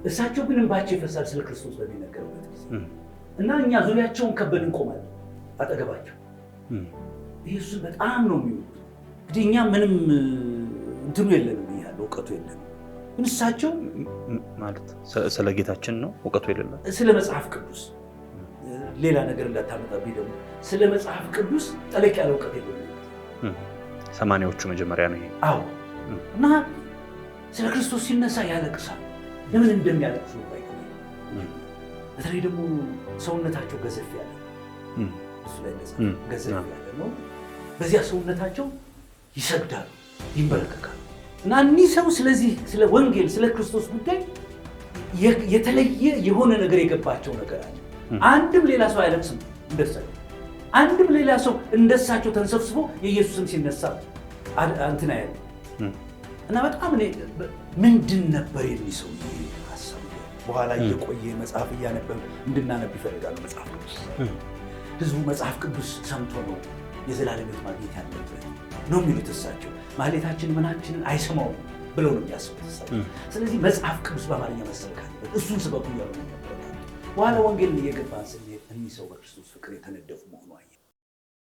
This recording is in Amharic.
እሳቸው ግን እንባቸው ይፈሳል ስለ ክርስቶስ በሚነገርበት ጊዜ እና እኛ ዙሪያቸውን ከበን እንቆማለን አጠገባቸው። ኢየሱስን በጣም ነው የሚወዱት። እንግዲህ እኛ ምንም እንትኑ የለንም ያለ እውቀቱ የለንም። ግን እሳቸው ማለት ስለ ጌታችን ነው እውቀቱ የለንም። ስለ መጽሐፍ ቅዱስ ሌላ ነገር እንዳታመጣብኝ ደግሞ ስለ መጽሐፍ ቅዱስ ጠለቅ ያለ እውቀት የለንም። 80ዎቹ መጀመሪያ ነው ይሄ። አዎ። እና ስለ ክርስቶስ ሲነሳ ያለቅሳል። ለምን እንደሚያለቅሱ ባይቆይ በተለይ ደግሞ ሰውነታቸው ገዘፍ ያለ እሱ ላይ ገዘፍ ያለ ነው። በዚያ ሰውነታቸው ይሰግዳሉ፣ ይንበረከካሉ። እና እኒህ ሰው ስለዚህ ስለ ወንጌል ስለ ክርስቶስ ጉዳይ የተለየ የሆነ ነገር የገባቸው ነገር አለ። አንድም ሌላ ሰው አይለቅስም እንደሳቸው። አንድም ሌላ ሰው እንደሳቸው ተንሰብስቦ የኢየሱስም ሲነሳ እንትና ያለ እና በጣም እኔ ምንድን ነበር የሚሰው ሀሳብ በኋላ እየቆየ መጽሐፍ እያነበብ እንድናነብ ይፈልጋሉ። መጽሐፍ ቅዱስ ህዝቡ መጽሐፍ ቅዱስ ሰምቶ ነው የዘላለም ሕይወት ማግኘት ያለበት ነው የሚሉት እሳቸው። ማህሌታችን ምናችንን አይሰማውም ብለው ነው የሚያስቡት እሳቸው። ስለዚህ መጽሐፍ ቅዱስ በአማርኛ መሰበክ አለበት፣ እሱን ስበኩ እያሉ ነው። በኋላ ወንጌልን እየገባን ስንሄድ እኒህ ሰው በክርስቶስ ፍቅር የተነደፉ መሆኑ አየን።